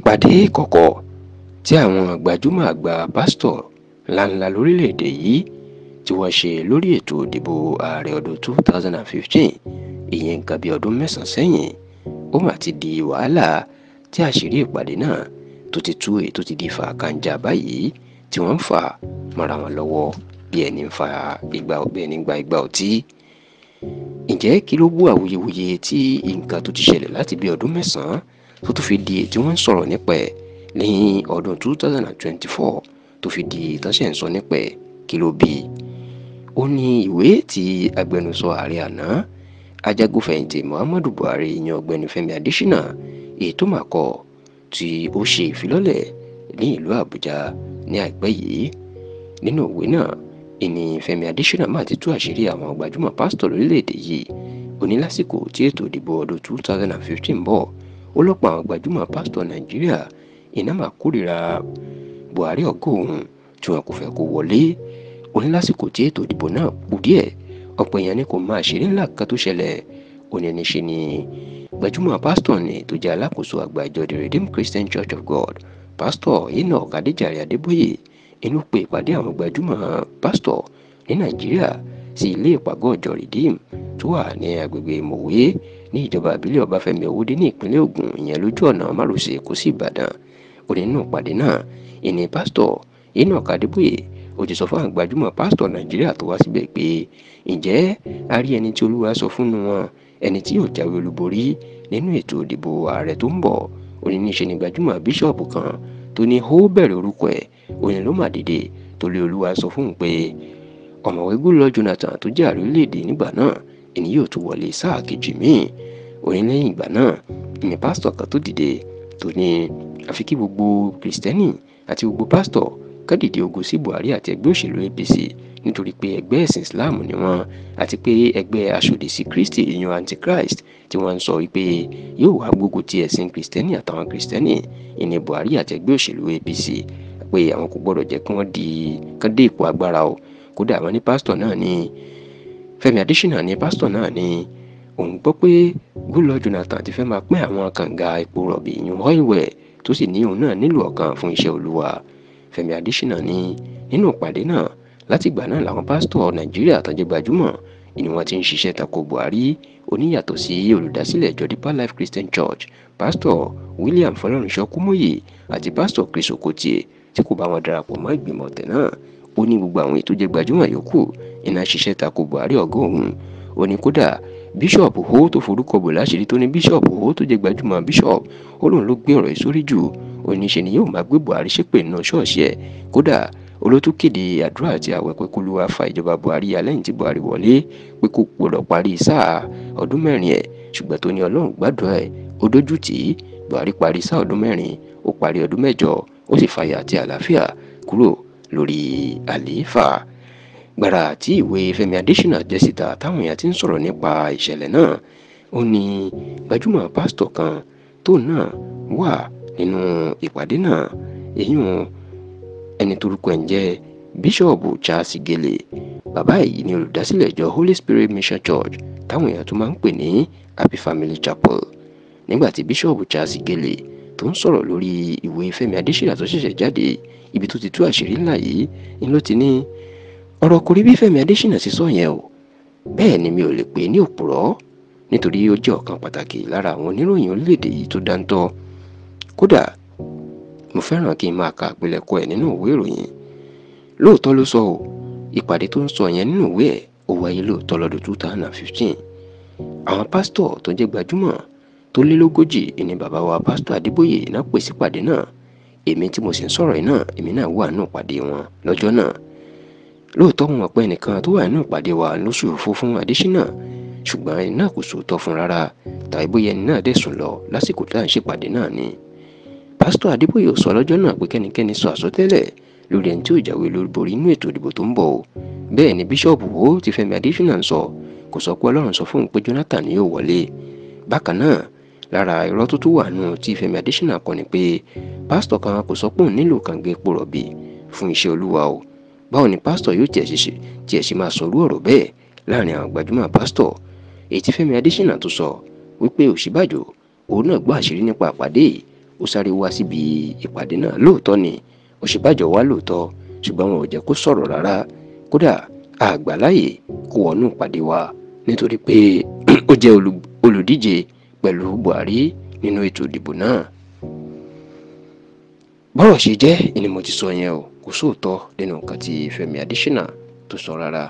ìpàdé ìkọ̀kọ̀ tí àwọn gbajúmọ̀ àgbà pásítọ̀ ńláńlá lórílẹ̀‐èdè yìí tí wọ́n ṣe lórí ètò ìdìbò ààrẹ ọdún 2015 ìyẹn nǹkan bí ọdún mẹ́sàn-án sẹ́yìn ó mà ti di wàhálà tí àṣírí ìpàdé náà tó ti tú èyí tó ti di fàákànjà báyìí tí wọ́n ń fà mọ́ra wọn lọ́wọ́ bí ẹni ń fa igba igba ọtí. Ǹjẹ́ kí ló bú awuyewuye tí nǹkan tó ti ṣẹlẹ̀ láti bí ọdún mẹ́sàn-án tó tún fi di tí wọ́n ń sọ̀rọ̀ nípa ẹ̀ ní ọdún 2024 tó fi di ìtànṣẹ́ ń sọ nípa ẹ̀ kí ló bí? Ó ní ìwé tí agbẹnusọ ààrẹ àná ajagunfẹ̀yìntì Muhammadu Buhari yan ọ̀gbẹ́ni Fẹ́mi Adésínà èyí tó mà kọ tí ó ṣe ìfilọ́lẹ̀ ní ìlú Àbújá ní àìpẹ́ yìí. Nínú ìwé náà ìní Fẹ́mi Adésínà máa ti tú àṣírí àwọn gbajúmọ̀ pásítọ̀ lórílẹ̀‐èdè yìí ó ní lásìkò tí ètò ìdìbò ọdún 2015 bọ̀ ó lọ́pọ̀ àwọn gbajúmọ̀ pásítọ̀ Nàìjíríà iná máa kórìíra Buhari ọ̀gá òun tí wọn kò fẹ́ kó wọlé. Ó ní lásìkò tí ètò ìdìbò náà kù díẹ̀ ọ̀pọ̀ èèyàn ní kò máa ṣeré ńlá kan tó ṣẹlẹ̀ ó ní níṣe ni gbajúmọ̀ pásítọ̀ ní tó jẹ́ alákòóso àgbà ìjọ The Redeemed Christian Church of God pásítọ̀ Enoch Adéjàre Adébóyè inú pé ìpàdé àwọn gbajúmọ̀ pásítọ̀ ní Nàìjíríà sí ilé ìpàgọ́ ìjọ Redeem tó wà ní agbègbè Mòwe ní ìjọba ìbílẹ̀ Ọbáfẹ́mi Òwòdé ní ìpínlẹ̀ Ògùn ìyẹn lójú ọ̀nà márosẹ̀ Èkó sí Ìbàdàn. Ó ní nínú ìpàdé náà ìní pásítọ̀ Enoch Adébóyè ó ti sọ fún àwọn gbajúmọ̀ pásítọ̀ Nàìjíríà tó wá síbẹ̀ pé ǹjẹ́ a rí ẹni tí Olúwa sọ fún wọn ẹni tí yóò jáwé olúborí nínú ètò ìdìbò ààrẹ tó ń bọ̀. Ó ní níṣe ni gbajúmọ̀ bíṣọ̀bù kan tó ní ó bẹ̀rẹ̀ orúkọ ẹ̀ ó ní ló mà dìde tó lé Olúwa sọ fún un pé ọ̀mọ̀wé Goodluck Jonathan tó jẹ́ ààrẹ orílẹ̀-èdè nígbà náà ẹni yóò tún wọlé sáà kejì míì. Ó ní lẹ́yìn ìgbà náà ìní pásítọ̀ kan tó dìde tó ní àfi kí gbogbo kìrìsìtẹ́nì àti gbogbo pásítọ̀ ká dìde ogun sí Buhari àti ẹgbẹ́ òṣèlú APC nítorí pé ẹgbẹ́ ẹ̀sìn Islam ni wọ́n àti pé ẹgbẹ́ aṣòdì sí Kristi ìyẹn Antichrist tí wọ́n ń sọ wípé yóò wá gbógun ti ẹ̀sìn kìrìsìtẹ́nì àtàwọn kìrìsìtẹ́nì ìní Buhari àti ẹgbẹ́ òṣèlú APC pé àwọn kò gbọ́dọ̀ jẹ́ kí wọ́n kán dé ipò agbára o. Kódà àwọn ní pásítọ̀ náà ní Fẹ́mi Adésínà ní pásítọ̀ náà ní òun gbọ́ pé Goodluck Jonathan ti fẹ́ máa pín àwọn kànga epo rọ̀bì ìyẹn oil well tó sì ní òun náà nílò ọ̀kan fún iṣẹ́ Olúwa. Fẹ́mi Adésínà ní nínú ìpàdé náà láti ìgbà náà làwọn pásítọ̀ Nàìjíríà tó jẹ́ gbajúmọ̀ ni wọ́n ti ń ṣiṣẹ́ tako Buhari oníyàtọ̀ sí olùdásílẹ̀ ìjọ Deeper Life Christian Church pásítọ̀ William Fọlọ́runṣọ́ Kúmóyè àti pásítọ̀ Chris Okotie tí kò bá wọn darapọ̀ mọ́ ìgbìmọ̀ ọ̀tẹ̀ náà. Ó ní gbogbo àwọn ètò jẹ́ gbajúmọ̀ yòókù iná ṣiṣẹ́ tako Buhari ọ̀gá òun. Ó ní kódà bíṣọ̀pù Ho tó forúkọ bò láṣìírí tó ní bíṣọ̀pù Ho tó jẹ́ gbajúmọ̀ bíṣọ̀pù ó lóun ló gbé ọ̀rọ̀ yìí sórí jù ó ní ṣe ni yóò máa gbé Buhari ṣépè nínú ṣọ́ọ̀ṣì ẹ̀. Kódà olótú kéde àdúrà àti àwẹ̀ pé k'Olúwa fa ìjọba Buhari ya lẹ́yìn tí Buhari wọlé pé kò gbọdọ̀ parí sáà ọdún mẹ́rin ẹ̀ ṣùgbọ́n tó ní Ọlọ́run gbàdúrà ẹ̀ ó dójú tì í. Buhari parí sáà ọdún mẹ́rin ó parí ọdún mẹ́jọ ó sì fàyà àti àlàáfíà kúrò lórí àlééfà. Gbàrà tí ìwé Fẹ́mi Adésínà jẹ́ síta táwọn èèyàn ti ń sọ̀rọ̀ nípa ìṣẹ̀lẹ̀ náà ó ní gbajúmọ̀ pásítọ̀ kan tó náà wà nínú ìpàdé náà èyún ẹni torúkọ ẹ̀ ń jẹ́ bíṣọ̀bù Charles Igele. Bàbá yìí ni olùdásílẹ̀ ìjọ Holy Spirit Mission Church táwọn èèyàn tún máa ń pè ní Happy Family Chapel. Nígbà tí bíṣọ̀bù Charles Igele tó ń sọ̀rọ̀ lórí ìwé Fẹ́mi Adésínà tó ṣẹ̀ṣẹ̀ jáde ibi tó ti tú àṣírí ńlá yìí ni ló ti ní ọ̀rọ̀ kò rí bí Fẹ́mi Adésínà ti sọ yẹn o. Bẹ́ẹ̀ ni mi ò lè pè ní òpùrọ́ nítorí ó jẹ́ ọ̀kan pàtàkì lára àwọn oníròyìn orílẹ̀-èdè yìí tó dáńtọ́. Kódà mo fẹ́ràn kí n máa ka àpilẹ̀kọ ẹ̀ nínú ìwé ìròyìn. Lóòótọ́ ló sọ o ìpàdé tó ń sọ yẹn nínú ìwé ẹ̀ ó wáyé lóòótọ́ lọ́dún 2015. Àwọn pásítọ̀ tó jẹ́ gbajúmọ̀ tó lé lógójì ni bàbá wa pásítọ̀ Adébóyè náà pè sí ìpàdé náà. Èmi tí mo sì ń sọ̀rọ̀ yìí náà èmi náà wà nínú ìpàdé wọn lọ́jọ́ náà. Lóòótọ́ mo mọ̀ pé ẹnìkan tó wà nínú ìpàdé wa ló ṣòfò fún Adésínà ṣùgbọ́n ẹni náà kò sòótọ́ fún rárá tàbí bóyá ẹni náà dẹ̀ sùn lọ lásìkò tá à ń ṣèpàdé náà ni. Pásítọ̀ Adébóyè sọ lọ́jọ́ náà pé kẹ́nikẹ́ni sọ àsọtẹ́lẹ̀ lórí ẹni tí ó jáwé olúborí inú ètò ìdìbò tó ń bọ̀ o. Bẹ́ẹ̀ ni bíṣọ̀bù Ho ti Fẹ́mi Adésínà ń sọ kò sọ pé Ọlọ́run sọ fún òun pé Jonathan ni yóò wọlé. Bákan náà lára irọ́ tó tún wà nù tí Fẹ́mi Adésínà kọ ni pé pásítọ̀ kan kò sọ pé òun nílò kànga epo rọ̀bì fún iṣẹ́ Olúwa o. Báwo ni pásítọ̀ yóò tiẹ̀ ṣe máa sọrú ọ̀rọ̀ bẹ́ẹ̀ láàrin àwọn gbajúmọ̀ pásítọ̀? Èyí tí Fẹ́mi Adésínà tó sọ wípé Ọ̀ṣínbàjò òun náà gbọ́ àṣírí nípa àpàdé yìí ó sáré wá síbi ìpàdé náà. Lóòótọ́ ni Ọ̀ṣínbàjò wá lóòótọ́, ṣùgbọ́n wọn ò jẹ́ kó sọ̀rọ̀ rárá. Kódà àgbàláyè kó wọnú ìpàdé wa nítorí pé ó jẹ́ olùdíje pẹ̀lú Buhari nínú ètò ìdìbò náà. Bọ́rọ̀ ṣe jẹ́ ni mo ti sọ yẹn o, kò sóòótọ́ nínú nǹkan tí Fẹ́mi Adésínà tó sọ rárá.